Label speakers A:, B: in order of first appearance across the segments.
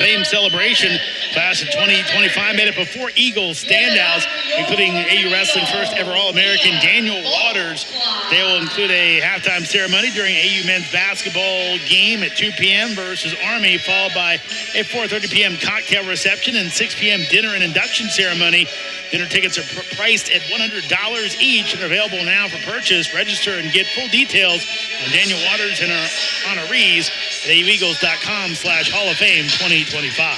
A: Fame celebration class of 2025 made up of 4 Eagles standouts, including AU Wrestling first ever All-American Daniel Waters. They will include a halftime ceremony during AU men's basketball game at 2 p.m. versus Army, followed by a 4:30 p.m. cocktail reception and 6 p.m. dinner and induction ceremony. Dinner tickets are priced at $100 each and are available now for purchase. Register and get full details on Daniel Waters and our honorees at aueagles.com/Hall of Fame 2025.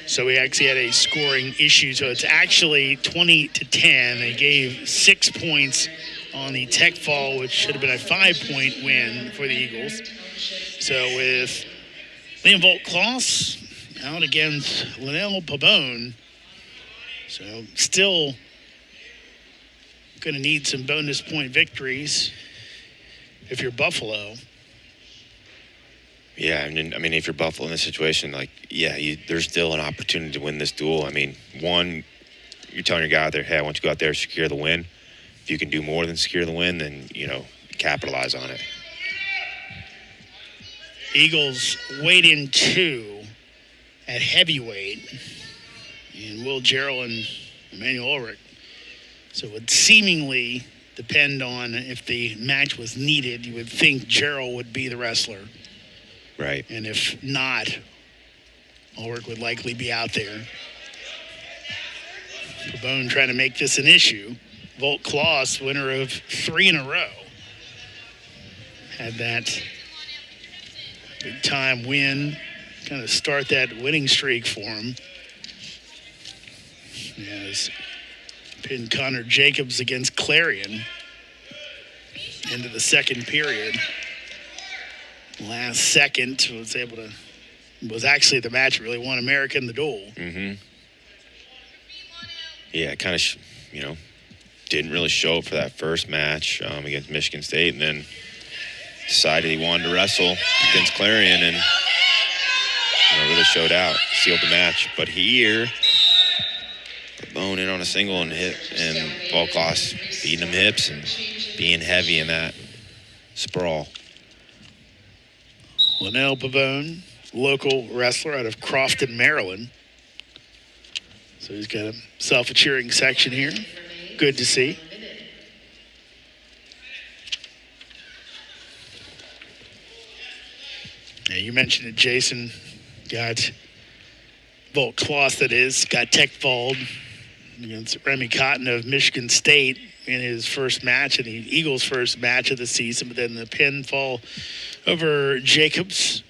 A: So we actually had a scoring issue. So it's actually 20-10. They gave 6 points on the tech fall, which should have been a 5-point win for the Eagles. So with Volk Klos out against Lonnell Pabon. So still going to need some bonus point victories if you're Buffalo.
B: Yeah, I mean, if you're Buffalo in this situation, there's still an opportunity to win this duel. I mean, one, you're telling your guy out there, hey, I want you to go out there and secure the win. If you can do more than secure the win, then, capitalize on it.
A: Eagles weighed in 2 at heavyweight, and Will Jarrell and Emmanuel Ulrich. So it would seemingly depend on if the match was needed. You would think Jarrell would be the wrestler.
B: Right.
A: And if not, Ulrich would likely be out there. Pabon trying to make this an issue. Volk Klos, winner of 3 in a row. Had that big-time win, kind of start that winning streak for him. As pinned Connor Jacobs against Clarion into the second period. Last second was actually the match that really won America in the duel.
B: Mm-hmm. Yeah, kind of, didn't really show up for that first match against Michigan State, and then decided he wanted to wrestle against Clarion and really showed out, sealed the match. But here, Pabon in on a single and hit, and Volk Klos feeding him hips and being heavy in that sprawl.
A: Lonnell Pabon, local wrestler out of Crofton, Maryland. So he's got himself a cheering section here. Good to see. Yeah, you mentioned it, Jason. Got Volk Klos, that is, got tech falled against Remy Cotton of Michigan State in his first match, and the Eagles' first match of the season, but then the pinfall over Jacobs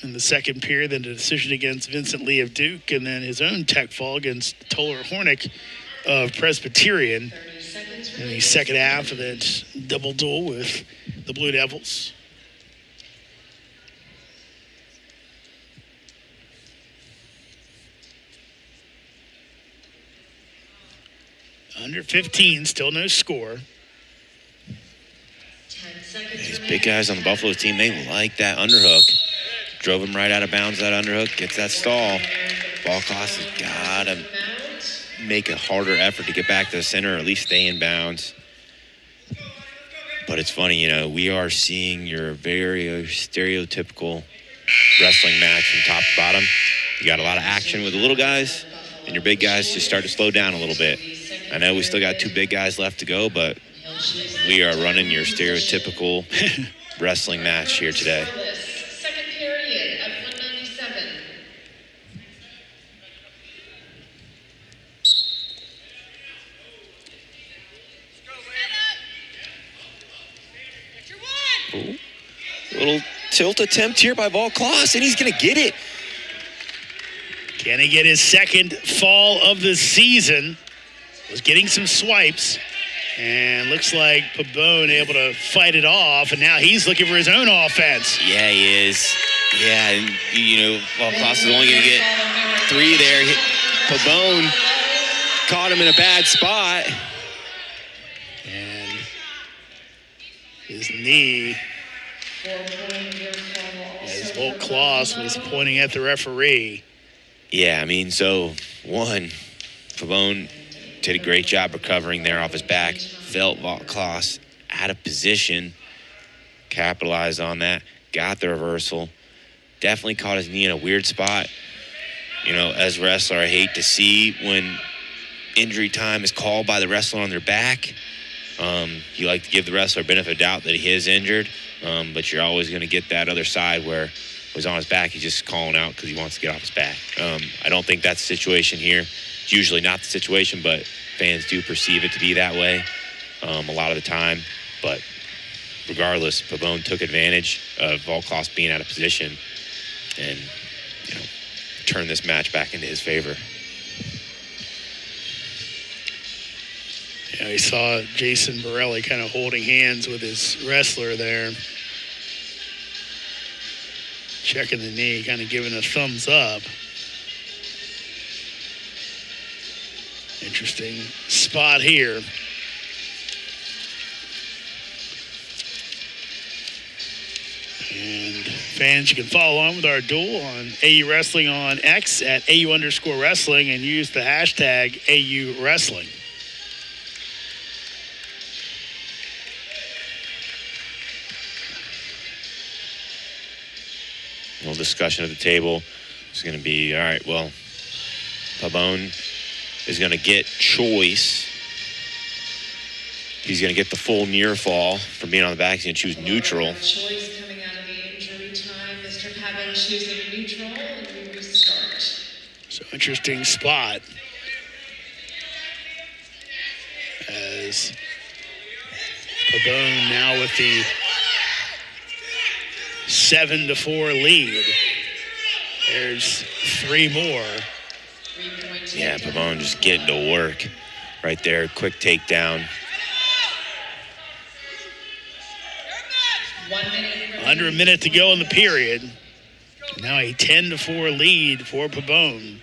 A: in the second period, then the decision against Vincent Lee of Duke, and then his own tech fall against Toller Hornick of Presbyterian in the second half of that double duel with the Blue Devils. Under 15, still no score.
B: These big guys on the Buffalo team, they like that underhook. Drove him right out of bounds, that underhook, gets that stall. Volk Klos has got to make a harder effort to get back to the center or at least stay in bounds. But it's funny, we are seeing your very stereotypical wrestling match from top to bottom. You got a lot of action with the little guys, and your big guys just start to slow down a little bit. I know we still got 2 big guys left to go, but we are running your stereotypical wrestling match here today.
C: Second period of 197.
B: Ooh. Little tilt attempt here by Volk Klos, and he's going to get it.
A: Can he get his second fall of the season? Was getting some swipes, and looks like Pabon able to fight it off, and now he's looking for his own offense.
B: Yeah, he is. Yeah, and, Volk Klos is only going to get 3 there. Pabon caught him in a bad spot.
A: And his knee, as Volk Klos was pointing at the referee.
B: Yeah, so, one, Pabon did a great job recovering there off his back. Felt Volk Klos out of position, capitalized on that, got the reversal. Definitely caught his knee in a weird spot. You know, as a wrestler, I hate to see when injury time is called by the wrestler on their back. You like to give the wrestler benefit of doubt that he is injured, but you're always going to get that other side where he's on his back, he's just calling out because he wants to get off his back. I don't think that's the situation here. It's usually not the situation, but fans do perceive it to be that way a lot of the time. But regardless, Pabon took advantage of Volk Klos being out of position and, you know, turned this match back into his favor.
A: Yeah, he saw Jason Borelli kind of holding hands with his wrestler there. Checking the knee, kind of giving a thumbs up. Interesting spot here. And fans, you can follow on with our duel on AU Wrestling on X at AU_wrestling and use the hashtag AU Wrestling.
B: A little discussion at the table is going to be, all right, well, Pabon is going to get choice. He's going to get the full near fall from being on the back. He's going to choose neutral.
C: Choice coming out of the injury time. Mr. Pabon choosing neutral, and we restart.
A: So interesting spot as Pabon now with the 7-4 lead. There's 3 more.
B: Yeah, Pabon just getting to work right there. Quick takedown.
C: 1 minute.
A: Under a minute to go in the period. Now a 10-4 lead for Pabon.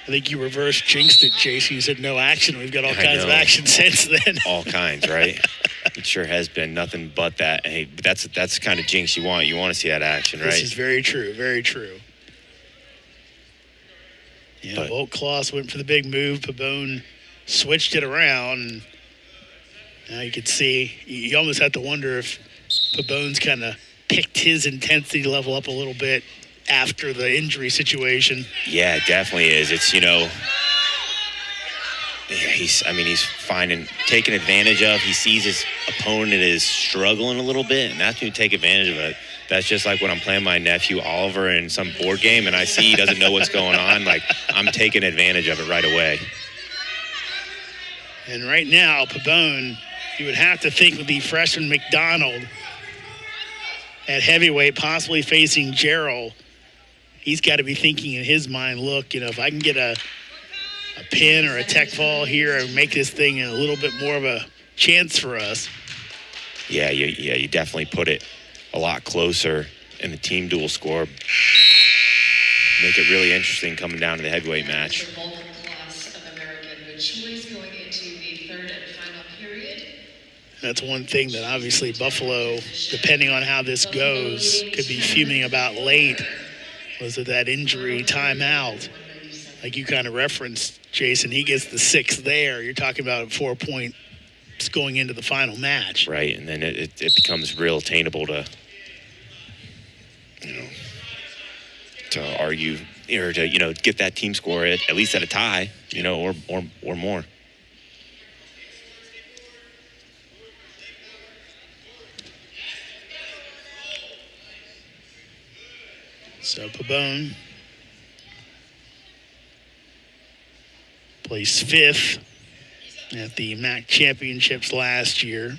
A: I think you reverse jinxed it, Jason. You said no action. We've got all kinds of action since then.
B: All kinds, right? It sure has been nothing but that. Hey, but that's the kind of jinx you want. You want to see that action, right?
A: This is very true, very true. Yeah, Volk Klos went for the big move. Pabon switched it around. And now you could see, you almost have to wonder if Pabon's kind of picked his intensity level up a little bit after the injury situation.
B: Yeah, it definitely is. It's, you know, he's taking advantage of. He sees his opponent is struggling a little bit, and that's when you take advantage of it. That's just like when I'm playing my nephew Oliver in some board game, and I see he doesn't know what's going on. Like, I'm taking advantage of it right away.
A: And right now, Pabon, you would have to think with the freshman McDonald at heavyweight, possibly facing Gerald. He's got to be thinking in his mind, look, you know, if I can get a pin or a tech fall here and make this thing a little bit more of a chance for us.
B: Yeah, you definitely put it a lot closer in the team duel score. Make it really interesting coming down to the heavyweight match.
C: Volk Klos of American with choice going into the third and final period.
A: That's one thing that obviously Buffalo, depending on how this goes, could be fuming about late. Was it that injury timeout? Like you kind of referenced, Jason, he gets the 6 there. You're talking about 4 points going into the final match.
B: Right, and then it becomes real attainable to, you know, to argue or to, you know, get that team score at least at a tie, you know, or more.
A: So Pabon placed 5th at the MAC championships last year.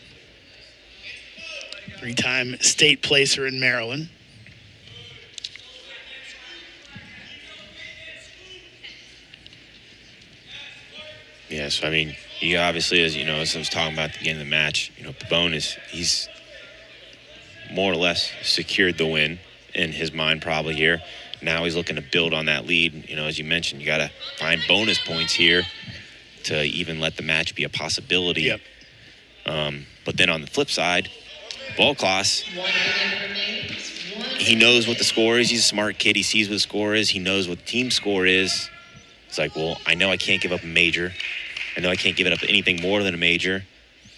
A: 3-time state placer in Maryland.
B: Yeah, so I mean, he obviously, as you know, as I was talking about at the beginning of the match, you know, Pabon he's more or less secured the win in his mind probably here. Now he's looking to build on that lead. You know, as you mentioned, you got to find bonus points here to even let the match be a possibility.
A: Yep.
B: But then on the flip side, Volk Klos,
C: 1 minute remains. 1
B: he knows what the score is. He's a smart kid. He sees what the score is. He knows what the team score is. It's like, well, I know I can't give up a major. I know I can't give it up anything more than a major.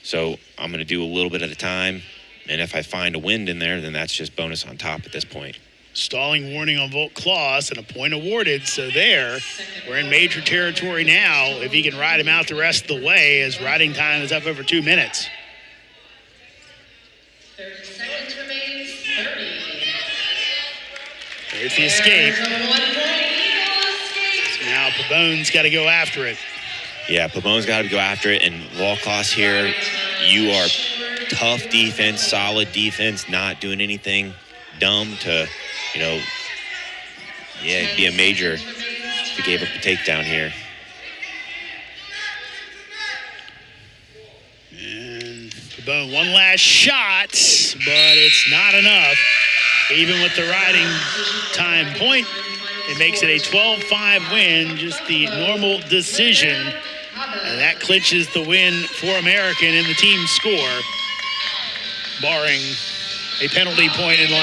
B: So I'm going to do a little bit at a time. And if I find a wind in there, then that's just bonus on top at this point.
A: Stalling warning on Volk Klos and a point awarded. So there, we're in major territory now. If he can ride him out the rest of the way, his riding time is up over 2 minutes.
C: 30 seconds remains. 30.
A: There's the escape.
C: There's a 1 point Eagle escape.
A: So now Pabon's got to go after it.
B: Yeah, Pabon's got to go after it. And Volk Klos here, you are tough defense, solid defense, not doing anything dumb to, it'd be a major if you gave up a takedown here.
A: And Pabon, one last shot, but it's not enough. Even with the riding time point, it makes it a 12-5 win, just the normal decision. And that clinches the win for American in the team score, barring a penalty point in line.